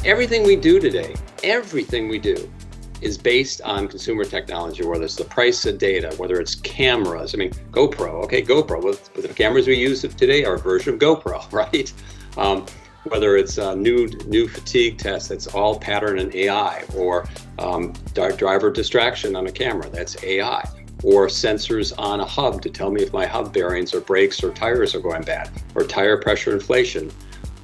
Everything we do today, everything we do is based on consumer technology, whether it's the price of data, whether it's cameras. I mean, GoPro, okay, GoPro, with the cameras we use today are a version of GoPro, right? Whether it's a new fatigue test, that's all pattern and AI, or driver distraction on a camera, that's AI, or sensors on a hub to tell me if my hub bearings or brakes or tires are going bad, or tire pressure inflation.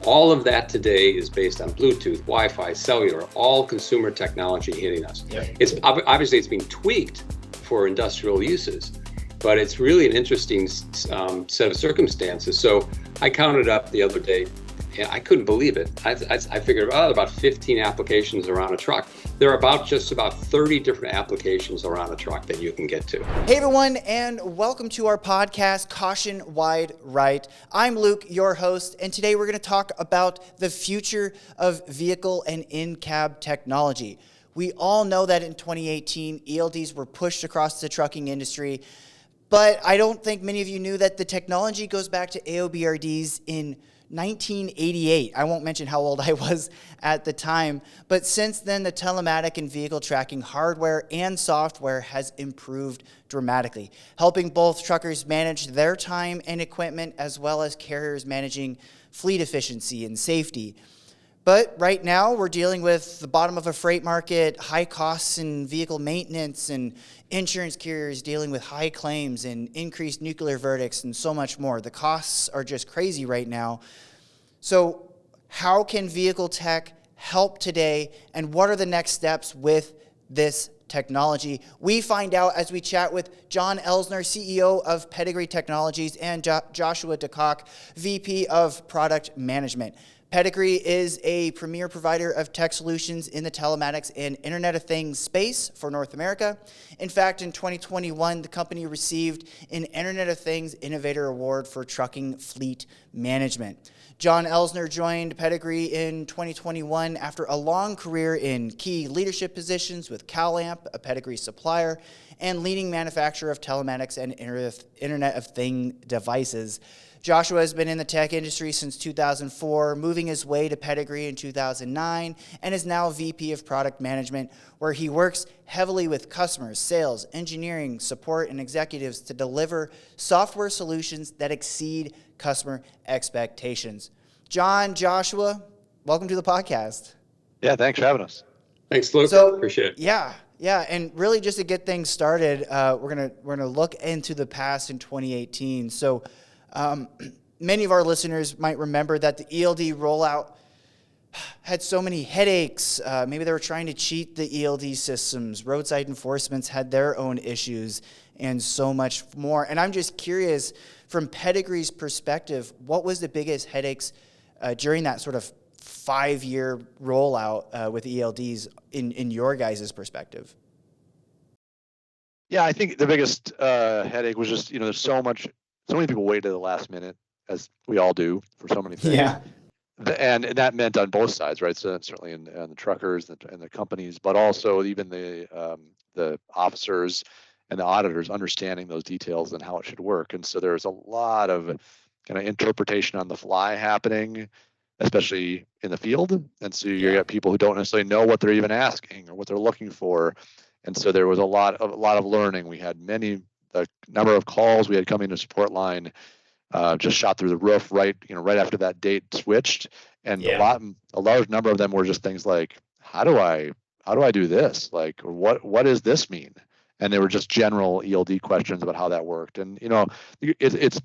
All of that today is based on Bluetooth, Wi-Fi, cellular, all consumer technology hitting us. Yep. It's obviously it's being tweaked for industrial uses, but it's really an interesting set of circumstances. So I counted up the other day, and I couldn't believe it. I figured about 15 applications around a truck. There are just about 30 different applications around a truck that you can get to. Hey everyone, and welcome to our podcast, Caution Wide Right. I'm Luke, your host, and today we're going to talk about the future of vehicle and in-cab technology. We all know that in 2018, ELDs were pushed across the trucking industry, but I don't think many of you knew that the technology goes back to AOBRDs in 1988. I won't mention how old I was at the time, but since then the telematic and vehicle tracking hardware and software has improved dramatically, helping both truckers manage their time and equipment as well as carriers managing fleet efficiency and safety. But right now we're dealing with the bottom of a freight market, high costs in vehicle maintenance, and insurance carriers dealing with high claims and increased nuclear verdicts and so much more. The costs are just crazy right now. So how can vehicle tech help today, and what are the next steps with this technology? We find out as we chat with John Elsner, CEO of Pedigree Technologies, and Joshua DeCock, VP of Product Management. Pedigree is a premier provider of tech solutions in the telematics and Internet of Things space for North America. In fact, in 2021, the company received an Internet of Things Innovator Award for trucking fleet management. John Elsner joined Pedigree in 2021 after a long career in key leadership positions with CalAmp, a Pedigree supplier, and leading manufacturer of telematics and Internet of Things devices. Joshua has been in the tech industry since 2004, moving his way to Pedigree in 2009, and is now VP of Product Management, where he works heavily with customers, sales, engineering, support, and executives to deliver software solutions that exceed customer expectations. John, Joshua, welcome to the podcast. Yeah, thanks for having us. Thanks, Luke. Appreciate it. Yeah, and really just to get things started, we're gonna look into the past in 2018. So. Many of our listeners might remember that the ELD rollout had so many headaches. Maybe they were trying to cheat the ELD systems. Roadside enforcements had their own issues and so much more. And I'm just curious, from Pedigree's perspective, what was the biggest headaches during that sort of 5-year rollout with ELDs in your guys' perspective? Yeah, I think the biggest headache was just, there's so many people wait to the last minute, as we all do for so many things. Yeah. And that meant on both sides, right? So certainly in the truckers and the companies, but also even the officers and the auditors understanding those details and how it should work. And so there's a lot of kind of interpretation on the fly happening, especially in the field. And so you got people who don't necessarily know what they're even asking or what they're looking for. And so there was a lot of learning. We had the number of calls we had coming to support line just shot through the roof right after that date switched, and a large number of them were just things like, how do I do this? Like, what does this mean? And they were just general ELD questions about how that worked. And it's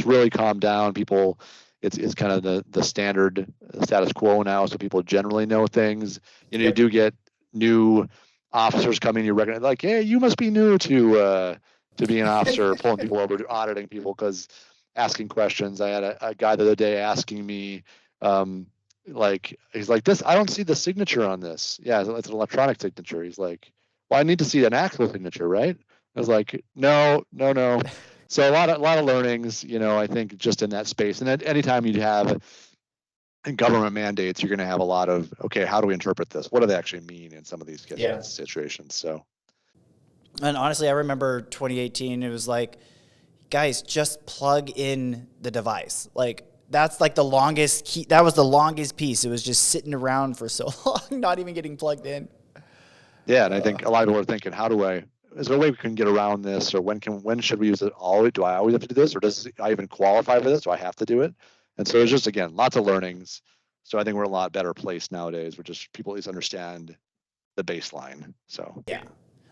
really calmed down. People, it's kind of the standard status quo now, so people generally know things. You do get new officers coming, you recognize, like, hey, you must be new to be an officer, pulling people over, auditing people, because asking questions. I had a guy the other day asking me, he's like, this, I don't see the signature on this. Yeah, it's an electronic signature. He's like, well, I need to see an actual signature, right? I was like, no. So a lot of learnings, I think, just in that space. And at any time you have government mandates, you're going to have a lot of, okay, how do we interpret this? What do they actually mean in some of these situations? So. And honestly, I remember 2018, it was like, guys, just plug in the device. Like, that's like the longest key. That was the longest piece. It was just sitting around for so long, not even getting plugged in. Yeah, and I think a lot of people are thinking, is there a way we can get around this, or when should we use it? Do I always have to do this, or does I even qualify for this? Do I have to do it? And so there's just, again, lots of learnings. So I think we're in a lot better place nowadays, where just people at least understand the baseline. So yeah.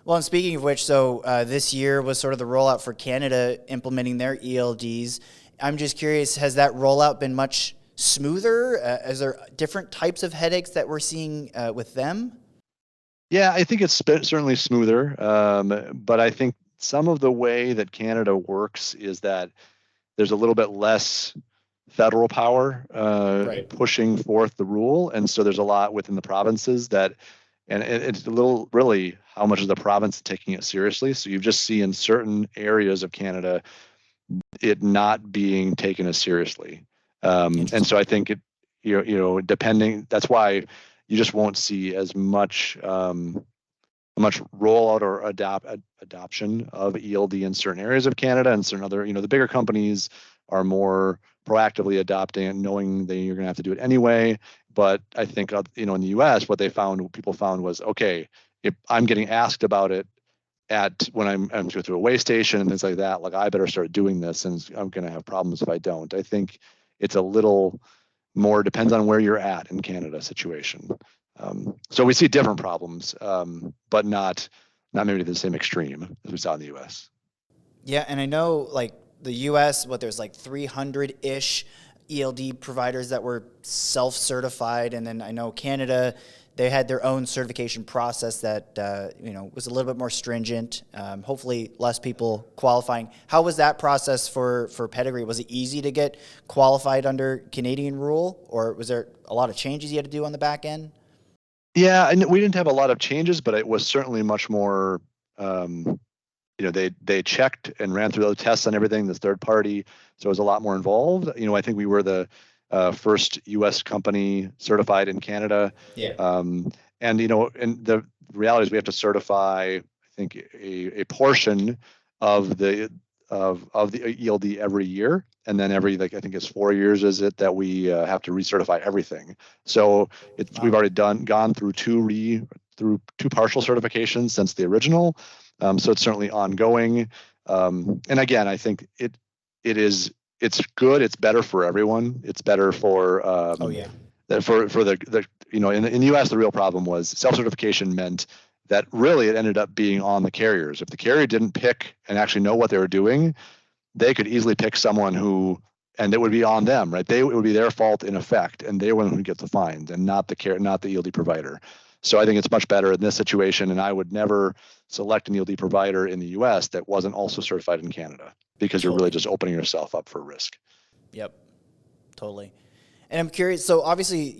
Well, and speaking of which, so this year was sort of the rollout for Canada implementing their ELDs. I'm just curious, has that rollout been much smoother? Is there different types of headaches that we're seeing with them? Yeah, I think it's certainly smoother. But I think some of the way that Canada works is that there's a little bit less federal power pushing forth the rule. And so there's a lot within the provinces and it's a little, really, how much is the province taking it seriously? So you just see in certain areas of Canada, it not being taken as seriously. And so I think depending, that's why you just won't see as much rollout or adoption of ELD in certain areas of Canada, and certain other, the bigger companies are more proactively adopting it, knowing that you're going to have to do it anyway. But I think, in the US, what people found was, okay, if I'm getting asked about it when I'm going through a way station and things like that, like, I better start doing this, and I'm going to have problems if I don't. I think it's a little more, depends on where you're at in Canada situation. So we see different problems, but not maybe to the same extreme as we saw in the US. Yeah, and I know, like, the US, there's like 300-ish ELD providers that were self-certified, and then I know Canada, they had their own certification process that was a little bit more stringent. Hopefully, less people qualifying. How was that process for Pedigree? Was it easy to get qualified under Canadian rule, or was there a lot of changes you had to do on the back end? Yeah, and we didn't have a lot of changes, but it was certainly much more. They checked and ran through those tests and everything, this third party, so it was a lot more involved. I think we were the first U.S. company certified in Canada. Yeah. And the reality is we have to certify, I think, a portion of the ELD every year, and then every, I think it's 4 years, is it, that we have to recertify everything. So we've already gone through two partial certifications since the original. So it's certainly ongoing. And again, I think it's good. It's better for everyone. It's better for for the in the US, the real problem was self-certification meant that really it ended up being on the carriers. If the carrier didn't pick and actually know what they were doing, they could easily pick someone and it would be on them, right? It would be their fault in effect, and they were the one who gets the fines, and not the ELD provider. So I think it's much better in this situation, and I would never select an ELD provider in the US that wasn't also certified in Canada, because you're really just opening yourself up for risk. Yep, totally. And I'm curious, so obviously,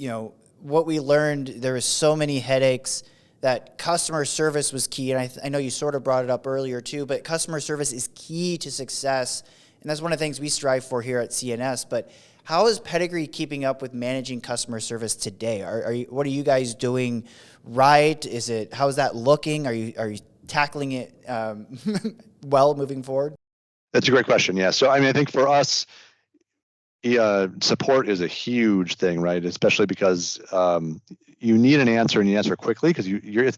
what we learned, there was so many headaches that customer service was key. And I know you sort of brought it up earlier too, but customer service is key to success. And that's one of the things we strive for here at CNS. But how is Pedigree keeping up with managing customer service today? What are you guys doing right? How is that looking? Are you tackling it well moving forward? That's a great question. Yeah. So I think for us, support is a huge thing, right? Especially because you need an answer, and you answer quickly, because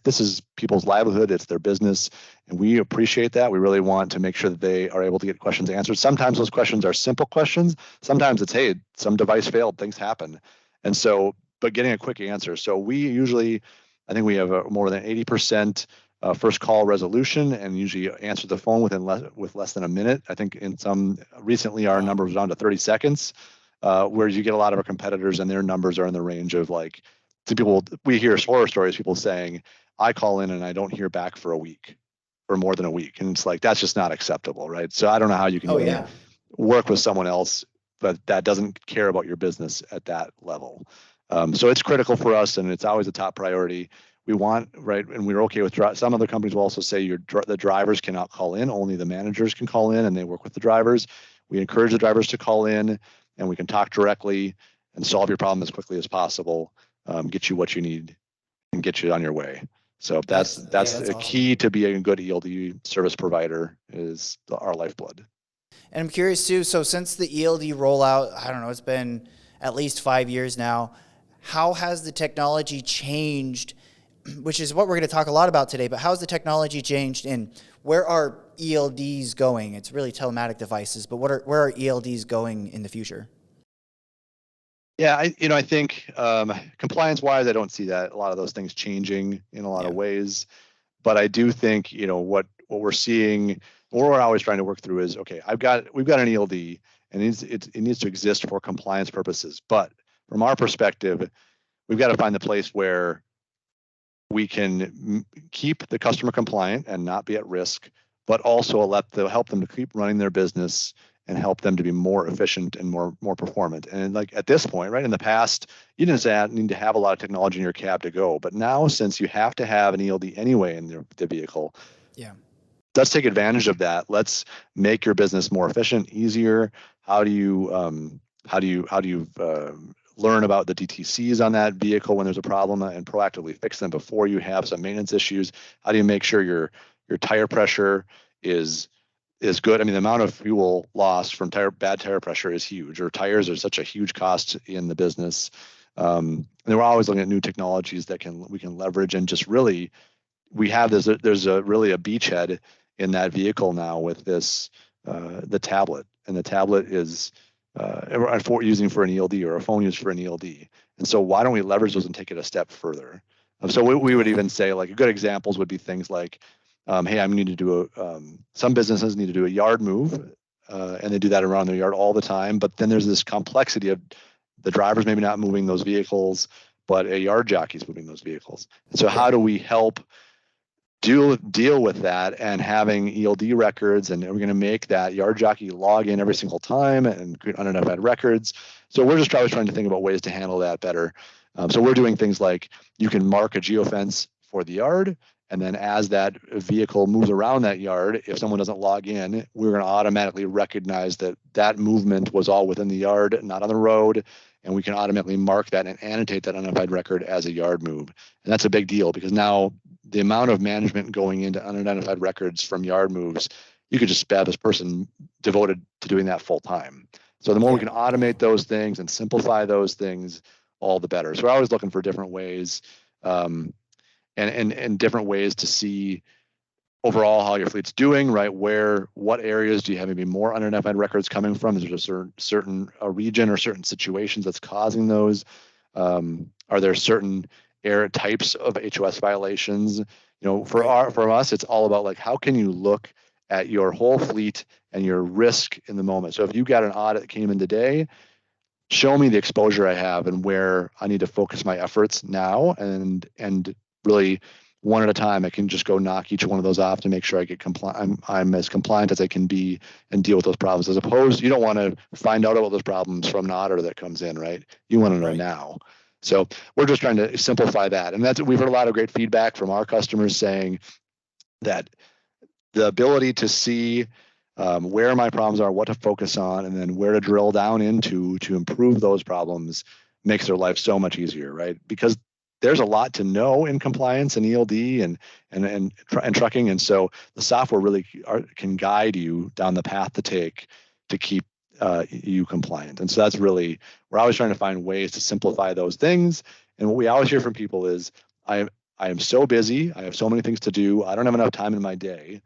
this is people's livelihood, it's their business, and we appreciate that. We really want to make sure that they are able to get questions answered. Sometimes those questions are simple questions. Sometimes it's, hey, some device failed, things happen, and so, but getting a quick answer. So we usually, I think we have more than 80% first call resolution, and usually answer the phone with less than a minute. I think recently our number was down to 30 seconds, whereas you get a lot of our competitors and their numbers are in the range of we hear horror stories, people saying, I call in and I don't hear back for a week or more than a week. And it's like, that's just not acceptable, right? So I don't know how you can work with someone else, but that doesn't care about your business at that level. So it's critical for us, and it's always a top priority. We want, right, and we're okay with some other companies will also say the drivers cannot call in, only the managers can call in, and they work with the drivers. We encourage the drivers to call in, and we can talk directly and solve your problem as quickly as possible, get you what you need, and get you on your way. So that's awesome. key to being a good ELD service provider, is our lifeblood. And I'm curious too, so since the ELD rollout, I don't know, it's been at least 5 years now, how has the technology changed, which is what we're going to talk a lot about today, but how has the technology changed and where are ELDs going? It's really telematic devices, but where are ELDs going in the future? Yeah, I think compliance-wise, I don't see that a lot of those things changing in a lot of ways. But I do think, what we're seeing, what we're always trying to work through is, okay, we've got an ELD, and it needs to exist for compliance purposes. But from our perspective, we've got to find the place where we can keep the customer compliant and not be at risk, but also help them to keep running their business and help them to be more efficient and more performant. And like at this point, right, in the past, you didn't need to have a lot of technology in your cab to go. But now, since you have to have an ELD anyway in the vehicle, let's take advantage of that. Let's make your business more efficient, easier. How do you learn about the DTCs on that vehicle when there's a problem and proactively fix them before you have some maintenance issues? How do you make sure your tire pressure is good? I mean, the amount of fuel loss from bad tire pressure is huge, or tires are such a huge cost in the business. And we're always looking at new technologies that we can leverage, and just really, there's really a beachhead in that vehicle now with this, the tablet, and the tablet is using for an ELD, or a phone used for an ELD. And so why don't we leverage those and take it a step further? So we would even say, like, good examples would be things like, hey, I need to do some businesses need to do a yard move, and they do that around their yard all the time. But then there's this complexity of the drivers maybe not moving those vehicles, but a yard jockey's moving those vehicles. And so how do we help deal with that, and having ELD records, and we're going to make that yard jockey log in every single time and create unidentified records. So we're just always trying to think about ways to handle that better. So we're doing things like, you can mark a geofence for the yard, and then as that vehicle moves around that yard, if someone doesn't log in, we're going to automatically recognize that movement was all within the yard, not on the road. And we can automatically mark that and annotate that unidentified record as a yard move. And that's a big deal, because now the amount of management going into unidentified records from yard moves, you could just have this person devoted to doing that full time. So the more we can automate those things and simplify those things, all the better. So we're always looking for different ways, and different ways to see overall how your fleet's doing, right? What areas do you have maybe more unidentified records coming from? Is there a certain region or certain situations that's causing those? Are there certain types of HOS violations? For us, it's all about, like, how can you look at your whole fleet and your risk in the moment? So if you got an audit that came in today, show me the exposure I have and where I need to focus my efforts now, and really, one at a time, I can just go knock each one of those off to make sure I get I'm as compliant as I can be and deal with those problems. As opposed, you don't want to find out about those problems from an auditor that comes in, right? You want to know now. So we're just trying to simplify that. And we've heard a lot of great feedback from our customers saying that the ability to see where my problems are, what to focus on, and then where to drill down into to improve those problems makes their life so much easier, right? Because there's a lot to know in compliance and ELD and trucking, and so the software really can guide you down the path to take to keep you compliant. And so that's really, we're always trying to find ways to simplify those things. And what we always hear from people is, I am so busy, I have so many things to do, I don't have enough time in my day.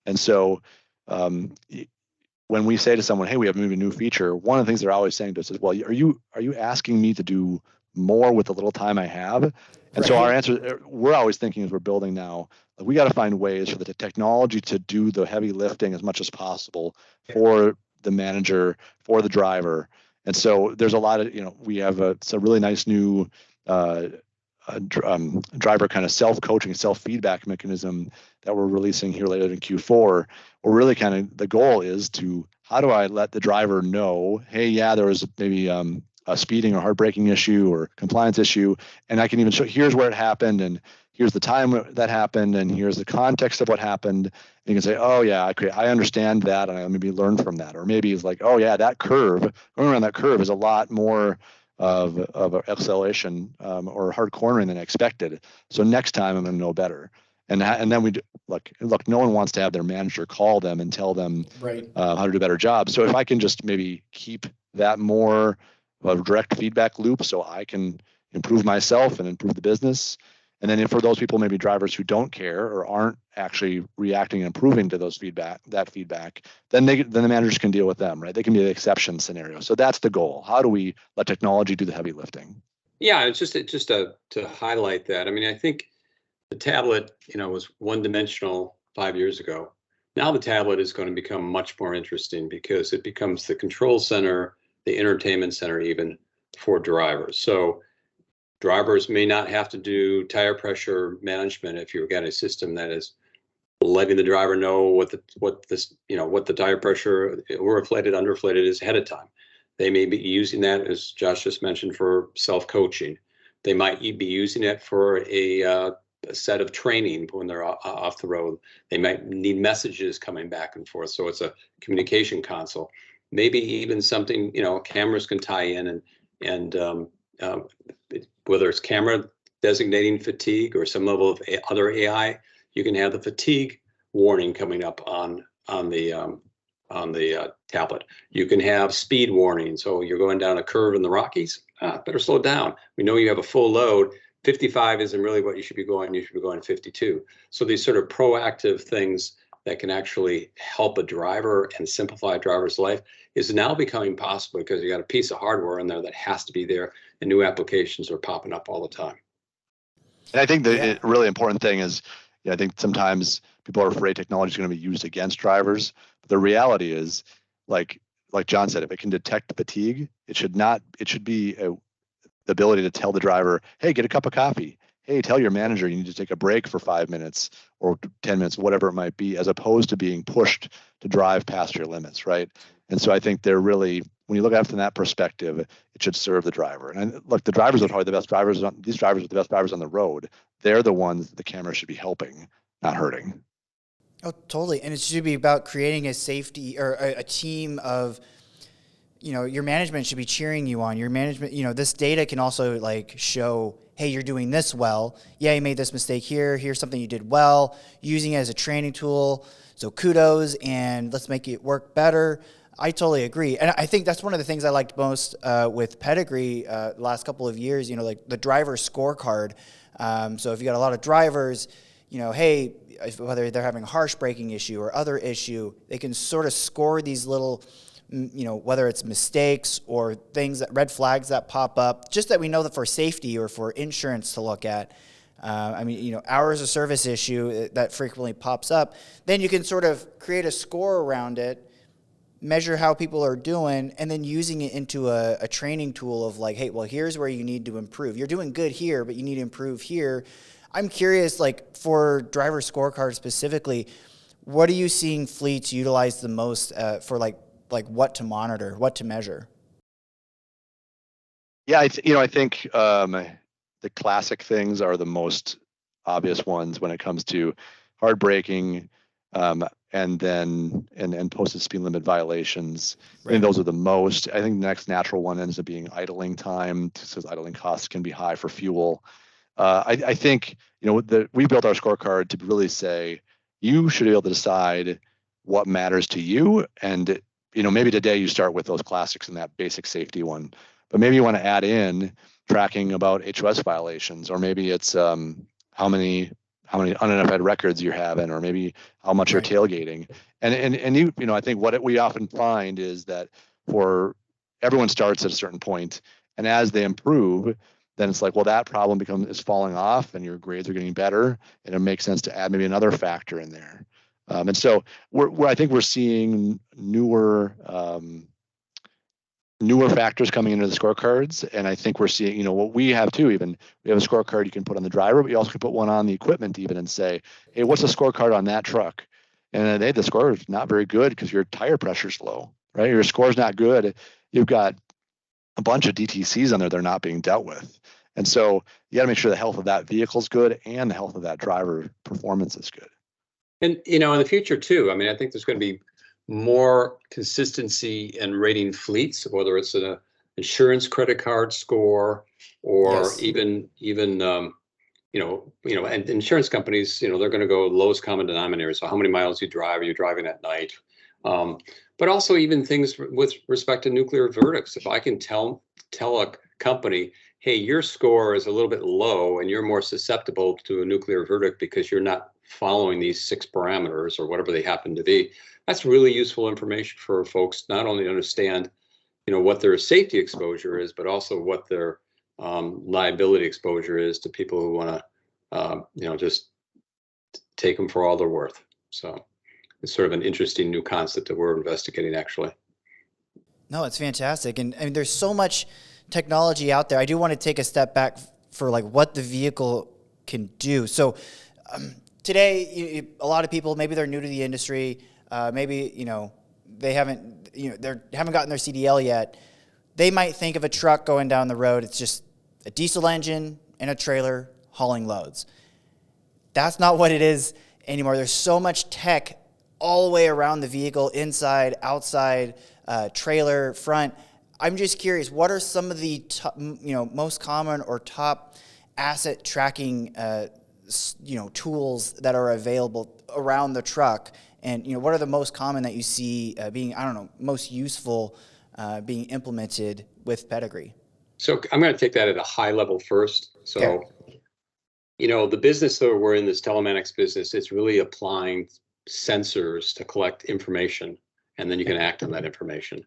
And so when we say to someone, hey, we have maybe a new feature, one of the things they're always saying to us is, well, are you asking me to do more with the little time I have? And so our answer, we're always thinking, as we're building now, we got to find ways for the technology to do the heavy lifting as much as possible for the manager, for the driver. And so there's a lot of, we have it's a really nice new driver kind of self-coaching, self-feedback mechanism that we're releasing here later in Q4. Or really kind of the goal is how do I let the driver know, hey, yeah, there was maybe a speeding or heartbreaking issue or compliance issue, and I can even show, here's where it happened, and here's the time that happened, and here's the context of what happened. And you can say, oh yeah, I understand that, and I maybe learn from that. Or maybe it's like, oh yeah, that curve, going around that curve is a lot more of acceleration or hard cornering than I expected. So next time I'm going to know better. And then look, no one wants to have their manager call them and tell them Right. how to do a better job. So if I can just maybe keep that more of a direct feedback loop so I can improve myself and improve the business. And then for those people, maybe drivers who don't care or aren't actually reacting and improving to those feedback, then the managers can deal with them, right? They can be the exception scenario. So that's the goal. How do we let technology do the heavy lifting? Yeah, it's just to highlight that. I mean, I think the tablet, was one-dimensional 5 years ago. Now the tablet is going to become much more interesting because it becomes the control center, the entertainment center, even for drivers. So drivers may not have to do tire pressure management if you've got a system that is letting the driver know what the tire pressure, overinflated, underinflated, is ahead of time. They may be using that, as Josh just mentioned, for self-coaching. They might be using it for a set of training when they're off the road. They might need messages coming back and forth. So it's a communication console. Maybe even something, cameras can tie in and whether it's camera designating fatigue or some level of other AI, you can have the fatigue warning coming up on the tablet. You can have speed warning. So you're going down a curve in the Rockies, better slow down. We know you have a full load. 55 isn't really what you should be going. You should be going 52. So these sort of proactive things that can actually help a driver and simplify a driver's life is now becoming possible because you got a piece of hardware in there that has to be there, and new applications are popping up all the time. And I think the really important thing is, I think sometimes people are afraid technology is going to be used against drivers. But the reality is, like John said, if it can detect fatigue, it should be the ability to tell the driver, hey, get a cup of coffee. Hey, tell your manager you need to take a break for 5 minutes or 10 minutes, whatever it might be, as opposed to being pushed to drive past your limits, right? And so I think they're really, when you look at it from that perspective, it should serve the driver. And look, the drivers are probably the best drivers. These drivers are the best drivers on the road. They're the ones the camera should be helping, not hurting. Oh, totally. And it should be about creating a safety or a team of, your management should be cheering you on. Your management, this data can also show, hey, you're doing this well. Yeah, you made this mistake here. Here's something you did well. Using it as a training tool. So kudos, and let's make it work better. I totally agree. And I think that's one of the things I liked most with Pedigree the last couple of years, like the driver scorecard. So if you got a lot of drivers, hey, whether they're having a harsh braking issue or other issue, they can sort of score these little, whether it's mistakes or things red flags that pop up, just that we know that for safety or for insurance to look at. Hours of service issue that frequently pops up. Then you can sort of create a score around it, measure how people are doing, and then using it into a training tool of hey, well, here's where you need to improve. You're doing good here, but you need to improve here. I'm curious, for driver scorecards specifically, what are you seeing fleets utilize the most for what to monitor, what to measure? Yeah, I think the classic things are the most obvious ones when it comes to hard braking, and posted speed limit violations. Right. I think those are the most. I think the next natural one ends up being idling time, because idling costs can be high for fuel. I think we built our scorecard to really say you should be able to decide what matters to you, and maybe today you start with those classics and that basic safety one, but maybe you want to add in tracking about HOS violations, or maybe it's how many unidentified records you're having, or maybe how much you're tailgating. And I think what we often find is that for everyone starts at a certain point, and as they improve, then it's well, that problem is falling off and your grades are getting better, and it makes sense to add maybe another factor in there. And so I think we're seeing newer factors coming into the scorecards, and I think we're seeing, what we have too. Even we have a scorecard you can put on the driver, but you also can put one on the equipment even, and say, hey, what's the scorecard on that truck? And hey, the score is not very good because your tire pressure's low, right? Your score's not good. You've got a bunch of DTCs on there that are not being dealt with. And so you got to make sure the health of that vehicle is good and the health of that driver performance is good. And, in the future too, I think there's going to be more consistency in rating fleets, whether it's an insurance credit card score or even and insurance companies, they're going to go lowest common denominator. So how many miles you drive? Are you driving at night? But also even things with respect to nuclear verdicts. If I can tell a company, hey, your score is a little bit low and you're more susceptible to a nuclear verdict because you're not following these 6 parameters or whatever they happen to be, that's really useful information for folks not only to understand, what their safety exposure is, but also what their liability exposure is to people who want to, just take them for all they're worth. So it's sort of an interesting new concept that we're investigating, actually. No, it's fantastic. And I mean, there's so much technology out there. I do want to take a step back for like what the vehicle can do. So today, a lot of people, maybe they're new to the industry. Maybe, they haven't gotten their CDL yet. They might think of a truck going down the road. It's just a diesel engine and a trailer hauling loads. That's not what it is anymore. There's so much tech all the way around the vehicle, inside, outside, trailer, front. I'm just curious, what are some of the most common or top asset tracking tools that are available around the truck? And what are the most common that you see being, most useful being implemented with Pedigree? So I'm going to take that at a high level first. So, okay. The business that we're in, this telematics business, it's really applying sensors to collect information, and then you can act on that information.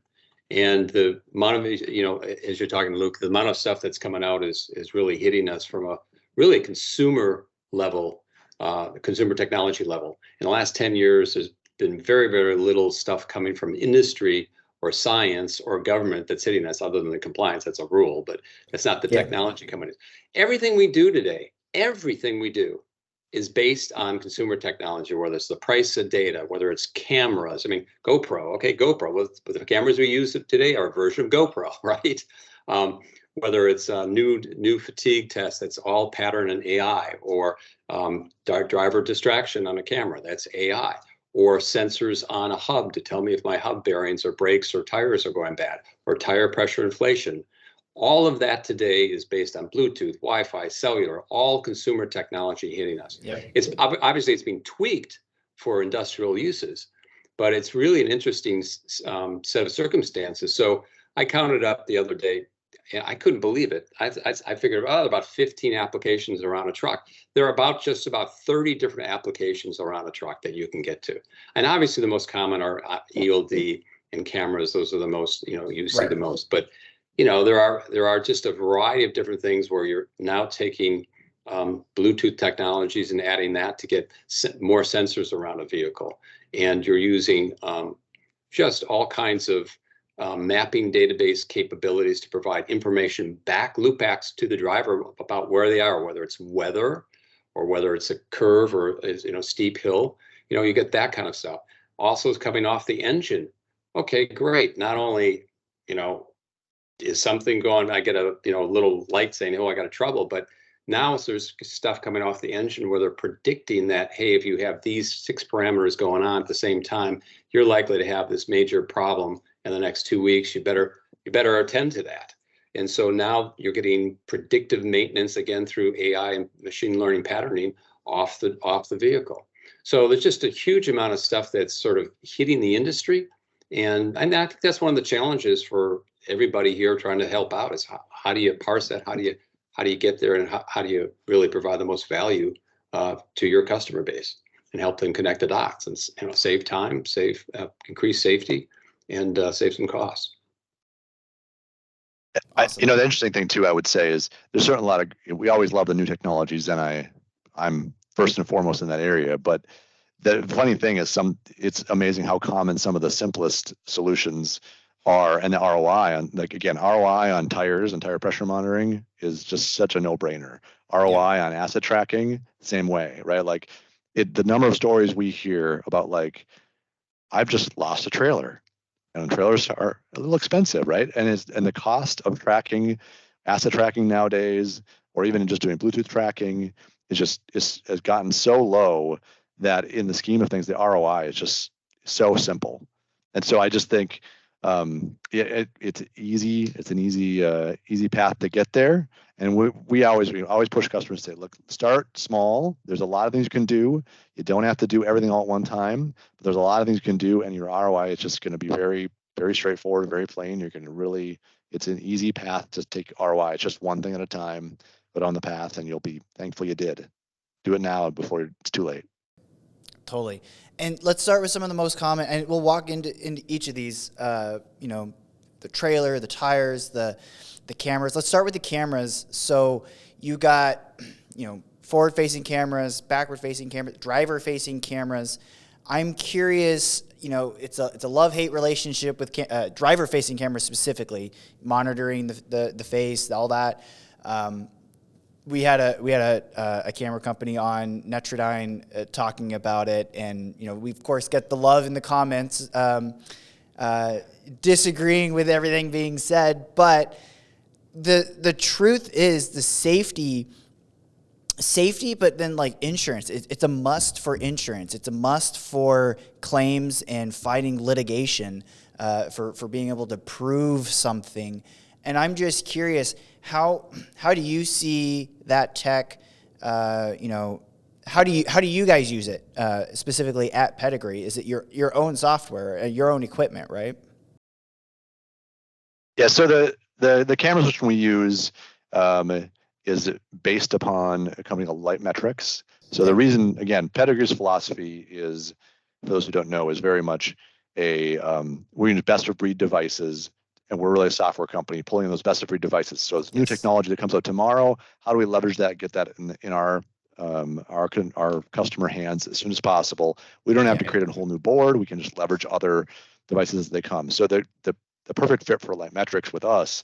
And the amount of, as you're talking, Luke, the amount of stuff that's coming out is really hitting us from a really consumer level, consumer technology level. In the last 10 years, there's been very, very little stuff coming from industry or science or government that's hitting us, other than the compliance. That's a rule, but that's not the technology coming in. Everything we do today, is based on consumer technology, whether it's the price of data, whether it's cameras. I mean, GoPro, with the cameras we use today are a version of GoPro, right? Whether it's a new fatigue test, that's all pattern and AI, or driver distraction on a camera, that's AI, or sensors on a hub to tell me if my hub bearings or brakes or tires are going bad, or tire pressure inflation. All of that today is based on Bluetooth, Wi-Fi, cellular, all consumer technology hitting us. Yep. It's obviously it's being tweaked for industrial uses, but it's really an interesting set of circumstances. So I counted up the other day, and I couldn't believe it. I figured about 15 applications around a truck. There are just about 30 different applications around a truck that you can get to. And obviously the most common are ELD and cameras. Those are the most, you see the most. But there are just a variety of different things where you're now taking Bluetooth technologies and adding that to get more sensors around a vehicle. And you're using just all kinds of mapping database capabilities to provide information loopbacks to the driver about where they are, whether it's weather or whether it's a curve or steep hill. You get that kind of stuff. Also, it's coming off the engine. Okay, great. Not only, is something going, I get a little light saying, oh, I got a trouble, but now there's stuff coming off the engine where they're predicting that, hey, if you have these 6 parameters going on at the same time, you're likely to have this major problem in the next 2 weeks. You better attend to that. And so now you're getting predictive maintenance again through AI and machine learning patterning off the vehicle. So there's just a huge amount of stuff that's sort of hitting the industry. And I think that's one of the challenges for everybody here trying to help out is how do you parse that? How do you get there, and how do you really provide the most value to your customer base and help them connect the dots and save time, increase safety, and save some costs. Awesome. The interesting thing too, I would say, is there's certainly we always love the new technologies, and I'm first and foremost in that area. But the funny thing is, it's amazing how common some of the simplest solutions are, and the ROI on, ROI on tires and tire pressure monitoring is just such a no-brainer. ROI on asset tracking, same way, right? The number of stories we hear about, I've just lost a trailer, and trailers are a little expensive, right? And the cost of asset tracking nowadays, or even just doing Bluetooth tracking, has gotten so low that in the scheme of things, the ROI is just so simple. And so I just think It's easy. It's an easy path to get there. And we always push customers to say, look, start small. There's a lot of things you can do. You don't have to do everything all at one time, but there's a lot of things you can do, and your ROI is just going to be very, very straightforward, very plain. You're going to really, it's an easy path to take ROI. It's just one thing at a time, but on the path, and you'll be thankful you did. Do it now before it's too late. Totally. And let's start with some of the most common, and we'll walk into each of these, the trailer, the tires, the cameras. Let's start with the cameras. So you got, forward-facing cameras, backward-facing cameras, driver-facing cameras. I'm curious, it's a love-hate relationship with driver-facing cameras specifically, monitoring the face, all that. We had a camera company on Netrodyne talking about it, and we of course get the love in the comments, disagreeing with everything being said, but the truth is the safety, but then like insurance, it's a must for insurance. It's a must for claims and fighting litigation, for being able to prove something. And I'm just curious, how do you see that tech? How do you guys use it specifically at Pedigree? Is it your own software, your own equipment, right? Yeah. So the cameras which we use is based upon a company called Lightmetrics. So the reason, again, Pedigree's philosophy is, for those who don't know, is very much we use best of breed devices, and we're really a software company pulling in those best of breed devices. So it's new technology that comes out tomorrow. How do we leverage that, get that in our customer hands as soon as possible? We don't have to create a whole new board. We can just leverage other devices as they come. So the perfect fit for Lightmetrics with us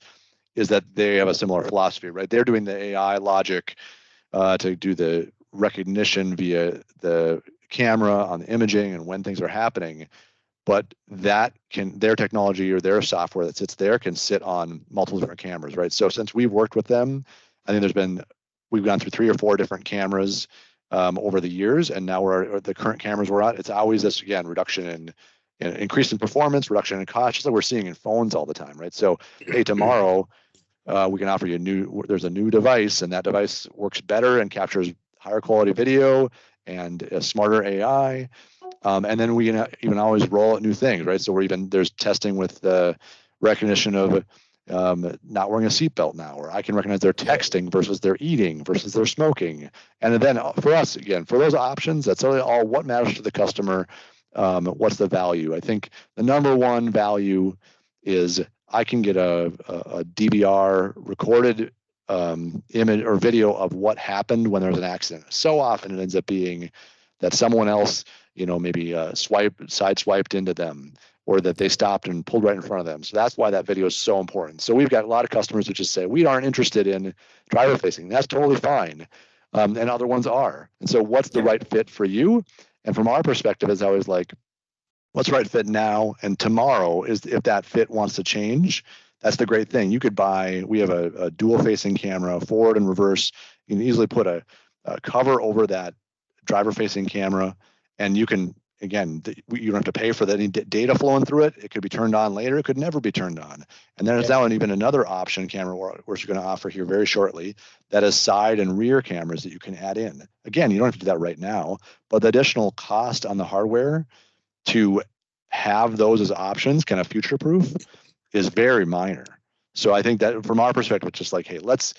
is that they have a similar philosophy, right? They're doing the AI logic to do the recognition via the camera on the imaging and when things are happening. But their technology or their software that sits there can sit on multiple different cameras, right? So since we've worked with them, I think we've gone through 3 or 4 different cameras over the years, and now the current cameras we're on. It's always this, again, reduction in increase in performance, reduction in cost, just like we're seeing in phones all the time, right? So hey, tomorrow we can offer you there's a new device, and that device works better and captures higher quality video and a smarter AI. And then we can even always roll out new things, right? So there's testing with the recognition of not wearing a seatbelt now, or I can recognize their texting versus their eating versus their smoking. And then for us, again, for those options, that's really all what matters to the customer. What's the value? I think the number one value is I can get a DVR recorded image or video of what happened when there's an accident. So often it ends up being that someone else, maybe sideswiped into them, or that they stopped and pulled right in front of them. So that's why that video is so important. So we've got a lot of customers that just say, we aren't interested in driver facing. That's totally fine. And other ones are. And so what's the right fit for you? And from our perspective, it's always like, what's the right fit now and tomorrow is if that fit wants to change. That's the great thing. We have a dual facing camera, forward and reverse. You can easily put a cover over that driver facing camera, and you can, again, you don't have to pay for any data flowing through it. It could be turned on later. It could never be turned on. And there's now even another option camera we're going to offer here very shortly that is side and rear cameras that you can add in. Again, you don't have to do that right now, but the additional cost on the hardware to have those as options, kind of future proof, is very minor. So I think that from our perspective, it's just like, hey, let's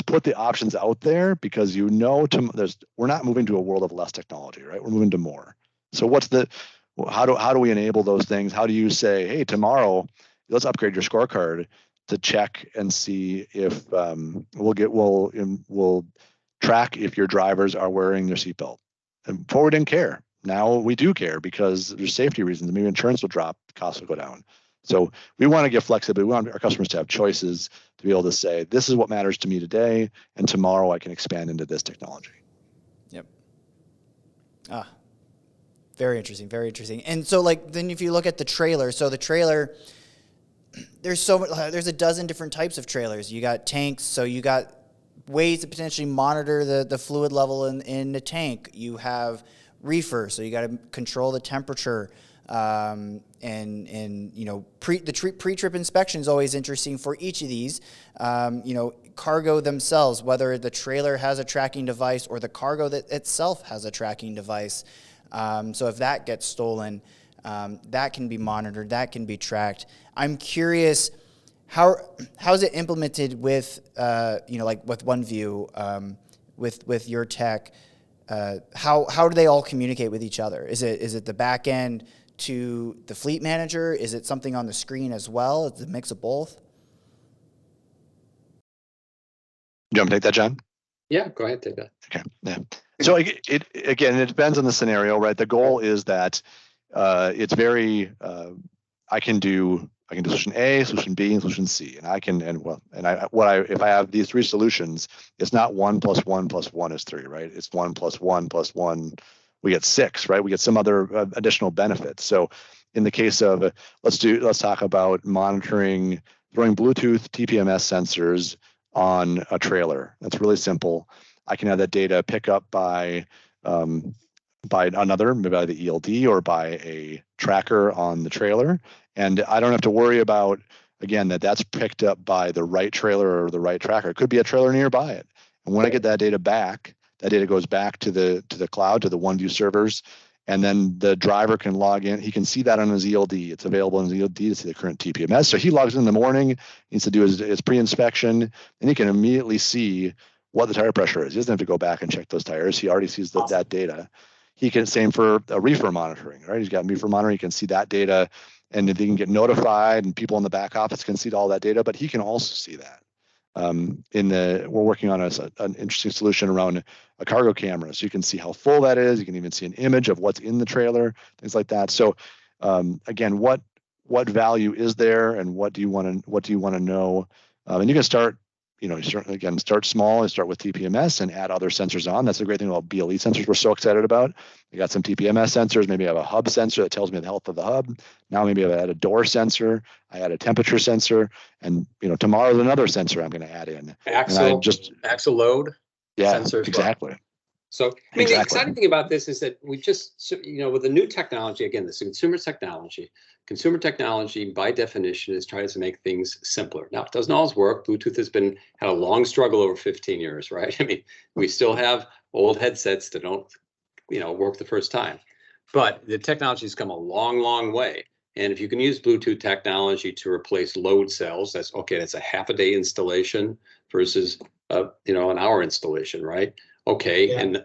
put the options out there, because we're not moving to a world of less technology, right? We're moving to more. So how do we enable those things? How do you say, hey, tomorrow, let's upgrade your scorecard to check and see if we'll track if your drivers are wearing their seatbelt. And before we didn't care. Now we do care because there's safety reasons. Maybe insurance will drop, costs will go down. So we want to give flexibility. We want our customers to have choices to be able to say, this is what matters to me today, and tomorrow I can expand into this technology. Yep. Very interesting, very interesting. And so then if you look at the trailer, there's a dozen different types of trailers. You got tanks, so you got ways to potentially monitor the fluid level in the tank. You have reefer, so you got to control the temperature. And pre-trip inspection is always interesting for each of these. Cargo themselves, whether the trailer has a tracking device or the cargo that itself has a tracking device. So if that gets stolen, that can be monitored, that can be tracked. I'm curious, how is it implemented with like with OneView, with your tech? How do they all communicate with each other? Is it the back end to the fleet manager? Is it something on the screen as well? Is it a mix of both? You want me to take that, John? Yeah, go ahead, take that. Okay. Yeah. So it depends on the scenario, right? The goal is that it's very I can do solution A, solution B, and solution C, and if I have these three solutions, it's not 1 + 1 + 1 is 3, right? It's 1 + 1 + 1. We get 6, right? We get some other additional benefits. So in the case of let's talk about monitoring, throwing Bluetooth TPMS sensors on a trailer. That's really simple. I can have that data pick up by another, maybe by the ELD or by a tracker on the trailer. And I don't have to worry about, again, that's picked up by the right trailer or the right tracker. It could be a trailer nearby it. And when I get that data back, that data goes back to the cloud, to the OneView servers. And then the driver can log in. He can see that on his ELD. It's available in his ELD to see the current TPMS. So he logs in the morning, needs to do his pre-inspection, and he can immediately see what the tire pressure is. He doesn't have to go back and check those tires. He already sees that data. He can, same for reefer monitoring, right? He's got reefer monitoring. He can see that data, and he can get notified, and people in the back office can see all that data, but he can also see that. We're working on an interesting solution around a cargo camera, so you can see how full that is. You can even see an image of what's in the trailer, things like that. So, again, what value is there, and what do you want to know? And you can start. You certainly, again, start small and start with TPMS and add other sensors on. That's the great thing about BLE sensors we're so excited about. We got some TPMS sensors. Maybe I have a hub sensor that tells me the health of the hub. Now maybe I add a door sensor. I add a temperature sensor. And, tomorrow there's another sensor I'm going to add in. Axle load sensors. Exactly. So, the exciting thing about this is that we just, with the new technology, again, this consumer technology by definition is trying to make things simpler. Now, it doesn't always work. Bluetooth had a long struggle over 15 years, right? We still have old headsets that don't, work the first time. But the technology has come a long, long way. And if you can use Bluetooth technology to replace load cells, that's okay. That's a half a day installation versus, an hour installation, right? Okay, yeah. And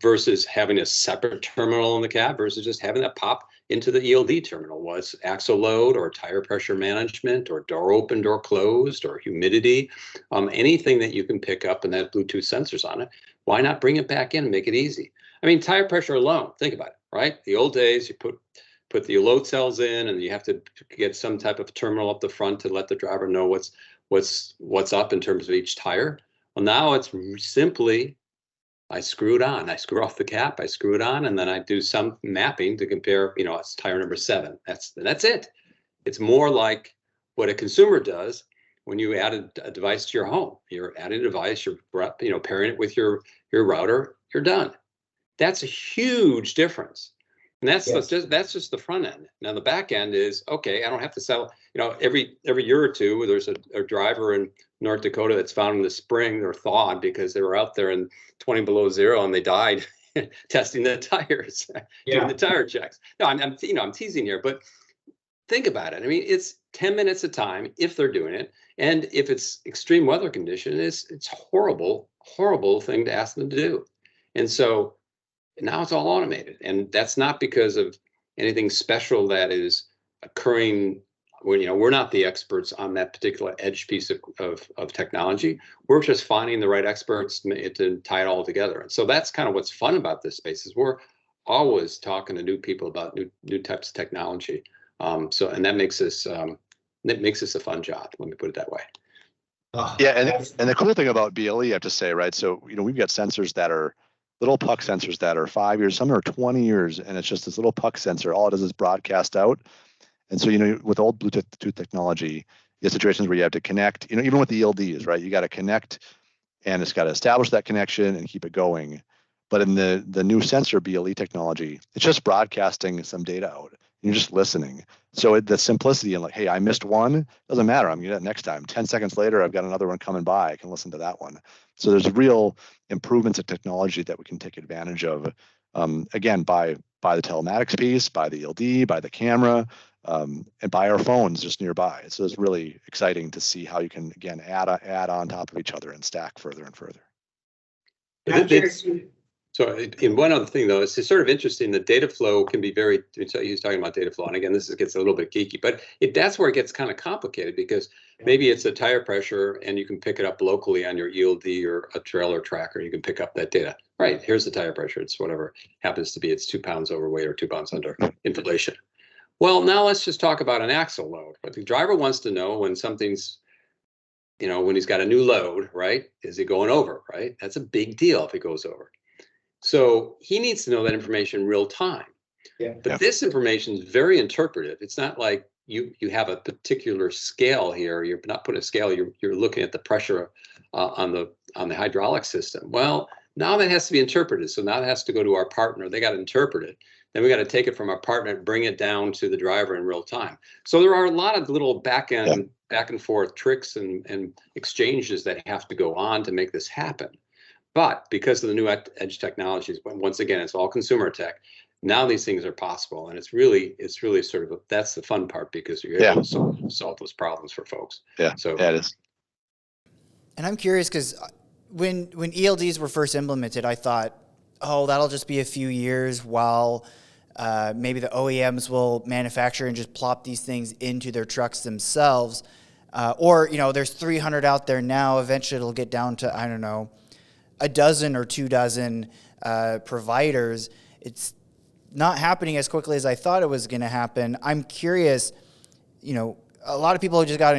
versus having a separate terminal in the cab versus just having that pop into the ELD terminal, was axle load or tire pressure management or door open, door closed or humidity, anything that you can pick up and that Bluetooth sensors on it. Why not bring it back in and make it easy? Tire pressure alone, think about it, right? The old days, you put the load cells in and you have to get some type of terminal up the front to let the driver know what's up in terms of each tire. Well, now it's simply, I screw it on. I screw off the cap. I screw it on, and then I do some mapping to compare. It's tire number 7. That's it. It's more like what a consumer does when you add a device to your home. You're adding a device. You're pairing it with your router. You're done. That's a huge difference, and that's just the front end. Now the back end is okay. I don't have to sell. Every year or two, there's a driver in North Dakota that's found in the spring they're thawed because they were out there in 20 below zero and they died testing the tires, doing the tire checks. No, I'm teasing here, but think about it. It's 10 minutes a time if they're doing it, and if it's extreme weather condition, it's horrible thing to ask them to do. And so now it's all automated, and that's not because of anything special that is occurring. We're not the experts on that particular edge piece of technology. We're just finding the right experts to tie it all together. And so that's kind of what's fun about this space, is we're always talking to new people about new types of technology. And that makes this a fun job. Let me put it that way. Yeah, and the cool thing about BLE, I have to say, right? So we've got sensors that are little puck sensors that are 5 years, some are 20 years, and it's just this little puck sensor. All it does is broadcast out. And so, with old Bluetooth technology, you have situations where you have to connect, even with the ELDs, right? You got to connect, and it's got to establish that connection and keep it going. But in the new sensor BLE technology, it's just broadcasting some data out. you're just listening. So the simplicity and like, hey, I missed one, doesn't matter. I'm gonna get it next time. 10 seconds later, I've got another one coming by. I can listen to that one. So there's real improvements in technology that we can take advantage of. Again, by the telematics piece, by the ELD, by the camera, and by our phones just nearby. So it's really exciting to see how you can, again, add on top of each other and stack further and further. So in one other thing, though, it's sort of interesting that data flow can be very, so he's talking about data flow. And again, this gets a little bit geeky, but that's where it gets kind of complicated, because maybe it's a tire pressure and you can pick it up locally on your ELD or a trailer tracker. You can pick up that data. Right, here's the tire pressure. It's whatever happens to be. It's 2 pounds overweight or 2 pounds under inflation. Well, now let's just talk about an axle load. But the driver wants to know when something's, when he's got a new load, right? Is it going over, right? That's a big deal if it goes over. So he needs to know that information real time. Yeah. But this information is very interpretive. It's not like you have a particular scale here. You're not putting a scale. You're looking at the pressure on the hydraulic system. Well, now that has to be interpreted. So now it has to go to our partner. They got to interpret it. Then we got to take it from our partner and bring it down to the driver in real time. So there are a lot of little back and forth tricks and exchanges that have to go on to make this happen. But because of the new edge technologies, once again, it's all consumer tech. Now these things are possible, and it's really sort of that's the fun part, because you're able to solve those problems for folks. Yeah, so it is. And I'm curious because when ELDs were first implemented, I thought, oh, that'll just be a few years while maybe the OEMs will manufacture and just plop these things into their trucks themselves. Or, there's 300 out there now. Eventually it'll get down to, I don't know, a dozen or 2 dozen providers. It's not happening as quickly as I thought it was going to happen. I'm curious, a lot of people just got,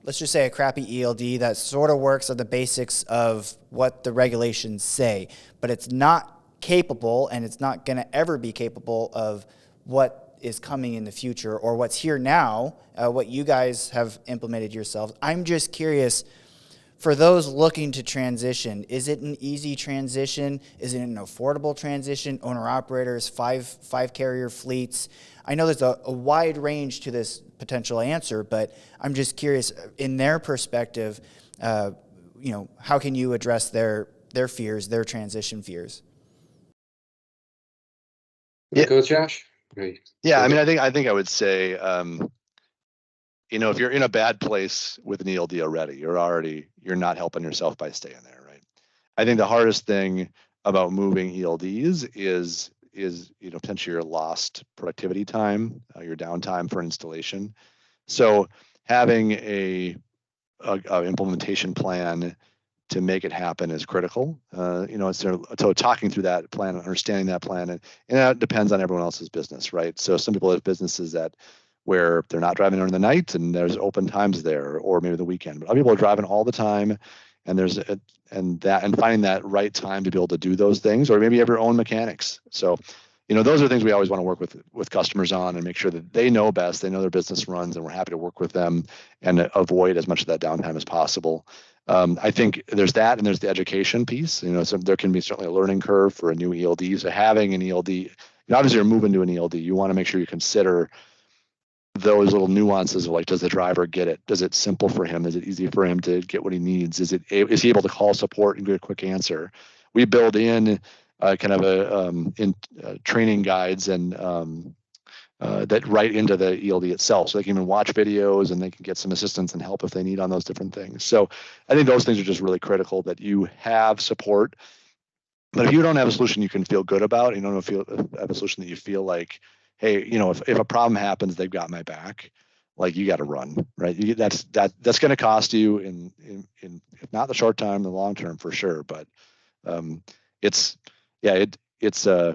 let's just say a crappy ELD that sort of works on the basics of what the regulations say, but it's not capable, and it's not going to ever be capable of what is coming in the future or what's here now, what you guys have implemented yourselves. I'm just curious, for those looking to transition, is it an easy transition? Is it an affordable transition? Owner-operators, five carrier fleets? I know there's a wide range to this potential answer, but I'm just curious, in their perspective, how can you address their fears, their transition fears? Go, Josh. Great. Yeah, I mean, I think I would say, if you're in a bad place with an ELD already, you're not helping yourself by staying there, right? I think the hardest thing about moving ELDs is potentially your lost productivity time, your downtime for installation. So having a implementation plan to make it happen is critical. So talking through that plan, understanding that plan, and that depends on everyone else's business, right? So some people have businesses where they're not driving during the night and there's open times there, or maybe the weekend. But other people are driving all the time, and finding that right time to be able to do those things, or maybe you have your own mechanics. So, those are things we always want to work with customers on, and make sure that they know best, they know their business runs, and we're happy to work with them and avoid as much of that downtime as possible. I think there's that, and there's the education piece. So there can be certainly a learning curve for a new ELD. So having an ELD, obviously you're moving to an ELD, you want to make sure you consider those little nuances of, like, does the driver get it? Does it simple for him? Is it easy for him to get what he needs? Is he able to call support and get a quick answer? We build in kind of training guides and that right into the ELD itself, so they can even watch videos and they can get some assistance and help if they need on those different things. So I think those things are just really critical, that you have support. But if you don't have a solution you can feel good about, you don't have a solution that you feel like, hey, if a problem happens, they've got my back, like, you got to run, right? That's going to cost you in if not the short term, the long term for sure. But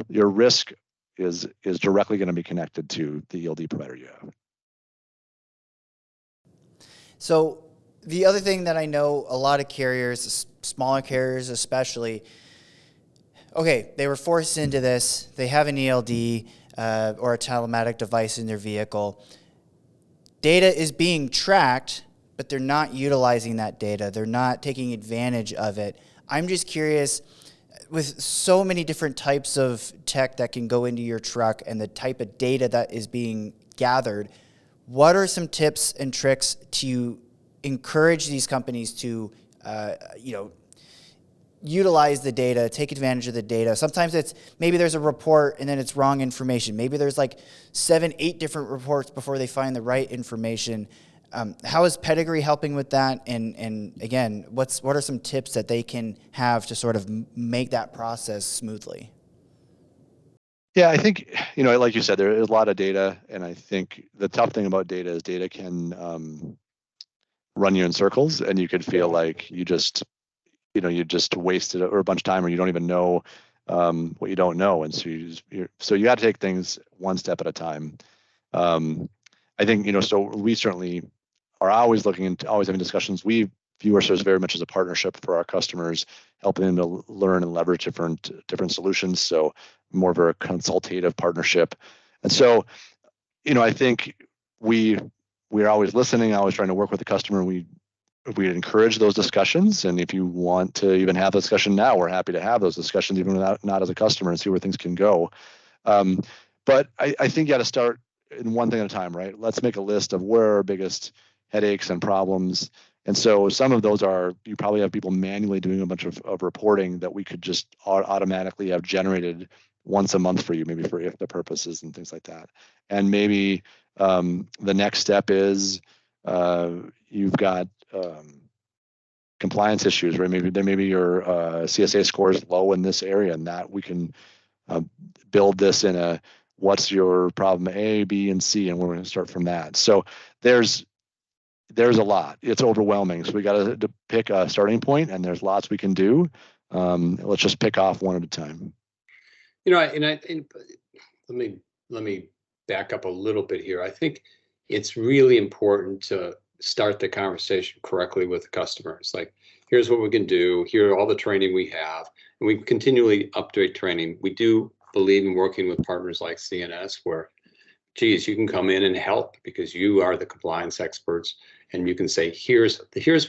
your risk is directly going to be connected to the ELD provider you have. So the other thing that I know a lot of carriers, smaller carriers especially, okay, they were forced into this. They have an ELD or a telematic device in their vehicle. Data is being tracked, but they're not utilizing that data. They're not taking advantage of it. I'm just curious, with so many different types of tech that can go into your truck and the type of data that is being gathered, what are some tips and tricks to encourage these companies to, utilize the data, take advantage of the data? Sometimes it's maybe there's a report and then it's wrong information. Maybe there's like 7, 8 different reports before they find the right information. How is Pedigree helping with that? And again, what are some tips that they can have to sort of make that process smoothly? Yeah, I think, like you said, there is a lot of data. And I think the tough thing about data is data can run you in circles, and you could feel like you just wasted a bunch of time, or you don't even know what you don't know. And so you got to take things one step at a time. I think, so we certainly are always looking into, always having discussions. We view ourselves very much as a partnership for our customers, helping them to learn and leverage different solutions. So more of a consultative partnership. And so, I think we're always listening, always trying to work with the customer. We encourage those discussions. And if you want to even have the discussion now, we're happy to have those discussions, even not as a customer, and see where things can go. But I think you got to start in one thing at a time, right? Let's make a list of where our biggest headaches and problems. And so some of those are, you probably have people manually doing a bunch of reporting that we could just automatically have generated once a month for you, maybe for if the purposes and things like that. And maybe the next step is you've got compliance issues, right? Maybe your CSA score is low in this area, and that we can build this in a what's your problem A, B, and C, and we're going to start from that. So there's a lot. It's overwhelming. So we got to pick a starting point, and there's lots we can do. Let's just pick off one at a time. I think let me back up a little bit here. I think it's really important to start the conversation correctly with the customers. Like, here's what we can do. Here are all the training we have, and we continually update training. We do believe in working with partners like CNS, where, geez, you can come in and help because you are the compliance experts, and you can say, here's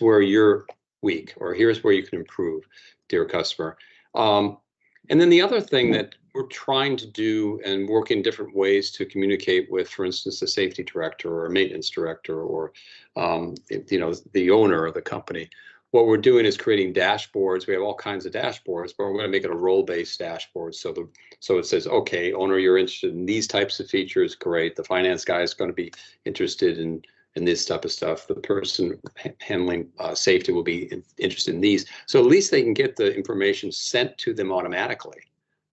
where you're weak, or here's where you can improve, dear customer. And then the other thing that we're trying to do and work in different ways to communicate with, for instance, the safety director or a maintenance director or, the owner of the company. What we're doing is creating dashboards. We have all kinds of dashboards, but we're going to make it a role-based dashboard. So it says, okay, owner, you're interested in these types of features. Great. The finance guy is going to be interested in this type of stuff. The person handling safety will be interested in these. So at least they can get the information sent to them automatically,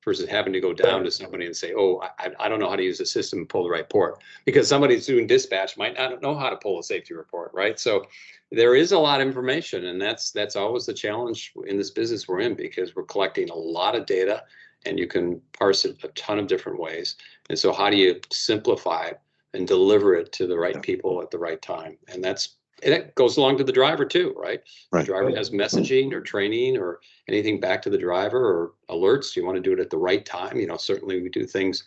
versus having to go down to somebody and say, oh, I don't know how to use the system and pull the right report, because somebody's doing dispatch might not know how to pull a safety report, right? So there is a lot of information, and that's always the challenge in this business we're in, because we're collecting a lot of data and you can parse it a ton of different ways. And so how do you simplify it and deliver it to the right people at the right time? And that goes along to the driver too, right? Right. The driver has messaging or training or anything back to the driver or alerts. You want to do it at the right time. Certainly we do things,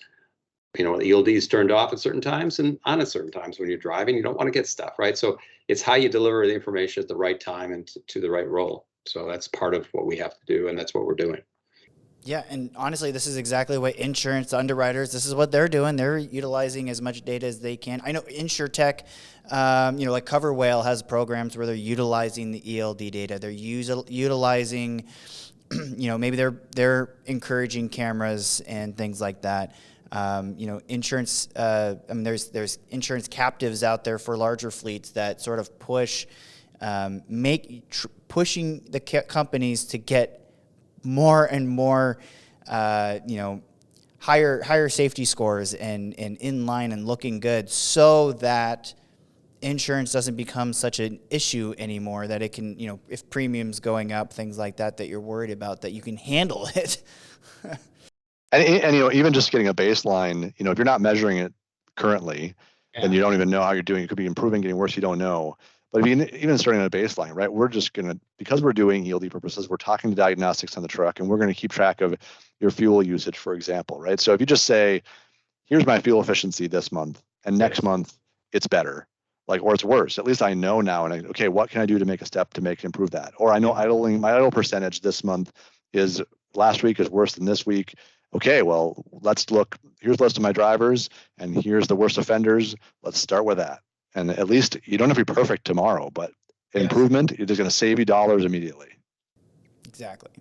ELDs turned off at certain times and on at certain times. When you're driving, you don't want to get stuff, right? So it's how you deliver the information at the right time and to the right role. So that's part of what we have to do, and that's what we're doing. Yeah, and honestly, this is exactly what insurance underwriters, this is what they're doing. They're utilizing as much data as they can. I know InsurTech, like Cover Whale has programs where they're utilizing the ELD data. They're utilizing, maybe they're encouraging cameras and things like that. Insurance, there's insurance captives out there for larger fleets that sort of pushing the companies to get more and more, higher safety scores and in line and looking good, so that insurance doesn't become such an issue anymore, that it can, if premiums going up, things like that you're worried about, that you can handle it. And even just getting a baseline, if you're not measuring it currently, and you don't even know how you're doing, it could be improving, getting worse, you don't know. But even starting at a baseline, right? We're just because we're doing ELD purposes, we're talking to diagnostics on the truck, and we're going to keep track of your fuel usage, for example, right? So if you just say, here's my fuel efficiency this month, and next month it's better, or it's worse, at least I know now, and okay, what can I do to make a step to improve that? Or I know my idle percentage this month is last week is worse than this week. Okay, well, let's look. Here's the list of my drivers, and here's the worst offenders. Let's start with that. And at least you don't have to be perfect tomorrow, but improvement it is going to save you dollars immediately. Exactly.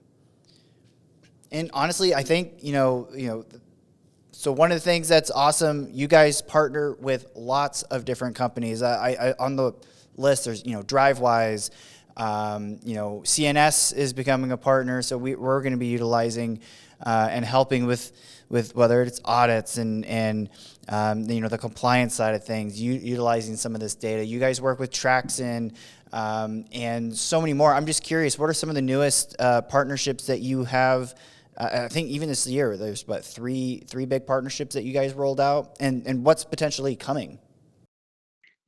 And honestly, I think, so one of the things that's awesome, you guys partner with lots of different companies. I on the list, there's, DriveWise, CNS is becoming a partner. So we're going to be utilizing and helping with whether it's audits and the compliance side of things, utilizing some of this data. You guys work with Traxon and so many more. I'm just curious, what are some of the newest partnerships that you have? I think even this year, there's three big partnerships that you guys rolled out, and what's potentially coming?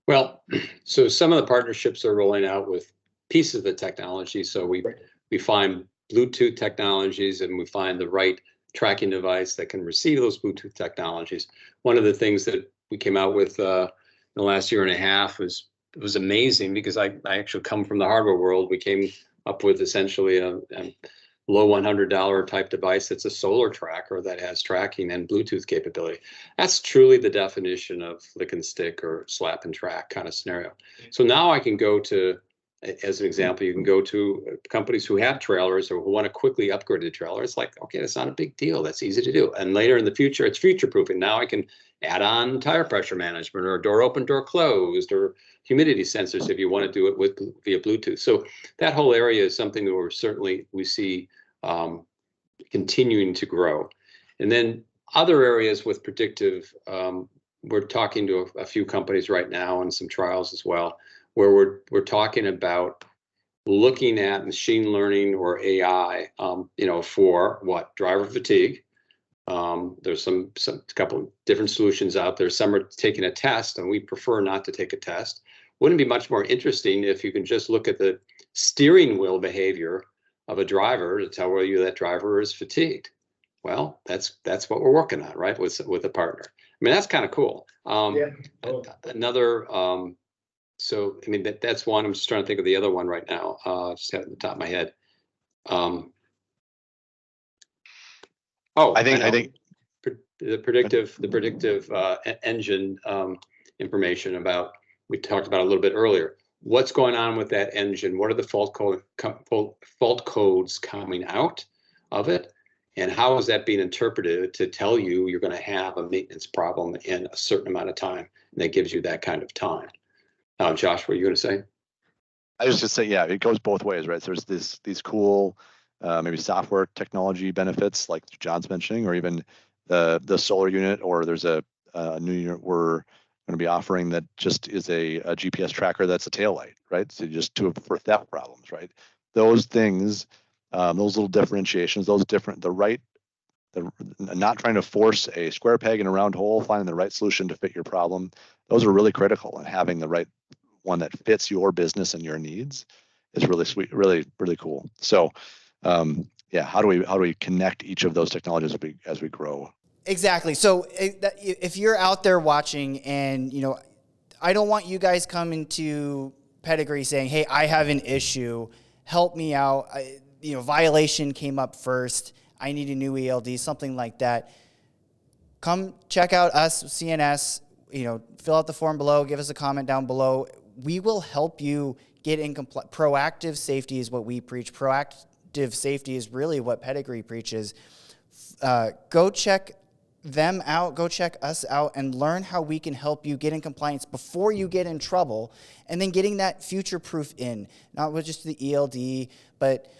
Well, so some of the partnerships are rolling out with pieces of the technology. So we find Bluetooth technologies, and we find the right tracking device that can receive those Bluetooth technologies. One of the things that we came out with in the last year and a half was amazing, because I actually come from the hardware world. We came up with essentially a low $100 type device that's a solar tracker that has tracking and Bluetooth capability. That's truly the definition of lick and stick or slap and track kind of scenario. So now I can go to, as an example, you can go to companies who have trailers or who want to quickly upgrade the trailer. It's like, okay, that's not a big deal. That's easy to do. And later in the future, it's future proofing. Now I can add on tire pressure management or door open, door closed, or humidity sensors if you want to do it via Bluetooth. So that whole area is something that we see continuing to grow. And then other areas with predictive, we're talking to a few companies right now and some trials as well, where we're talking about looking at machine learning or AI, for what? Driver fatigue. There's some couple of different solutions out there. Some are taking a test, and we prefer not to take a test. Wouldn't it be much more interesting if you can just look at the steering wheel behavior of a driver to tell whether that driver is fatigued? Well, that's what we're working on, right? With a partner. I mean, that's kind of cool. Another, so I mean that's one. I'm just trying to think of the other one right now. Just have it at the top of my head. I think the predictive engine coming about. We talked about a little bit earlier. What's going on with that engine? What are the fault codes coming out of it? And how is that being interpreted to tell you you're going to have a maintenance problem in a certain amount of time? And that gives you that kind of time. Josh, what are you going to say? I was just saying, yeah, it goes both ways, right? So there's these cool maybe software technology benefits like John's mentioning, or even the solar unit, or there's a new unit we're going to be offering that just is a GPS tracker that's a taillight, right? So just for theft problems, right? Those things, those little differentiations, not trying to force a square peg in a round hole, finding the right solution to fit your problem. Those are really critical, and having the right one that fits your business and your needs is really sweet, really, really cool. So, how do we connect each of those technologies as we grow? Exactly. So if you're out there watching, and I don't want you guys coming to Pedigree saying, "Hey, I have an issue, help me out." Violation came up first. I need a new ELD, something like that. Come check out us, CNS. Fill out the form below. Give us a comment down below. We will help you get in compliance. Proactive safety is what we preach. Proactive safety is really what Pedigree preaches. Go check them out, go check us out, and learn how we can help you get in compliance before you get in trouble, and then getting that future-proof in, not with just the ELD, but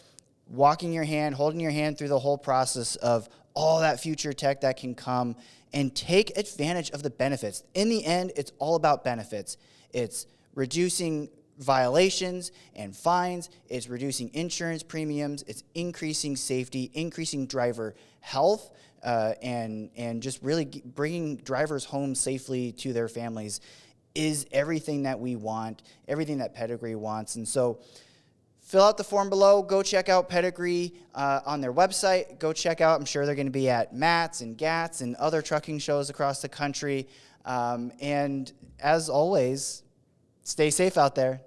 holding your hand through the whole process of all that future tech that can come, and take advantage of the benefits. In the end, it's all about benefits. It's reducing violations and fines, it's reducing insurance premiums, it's increasing safety, increasing driver health, and just really bringing drivers home safely to their families is everything that we want, everything that Pedigree wants. And so fill out the form below, go check out Pedigree on their website, go check out, I'm sure they're going to be at MATS and GATS and other trucking shows across the country. And as always, stay safe out there.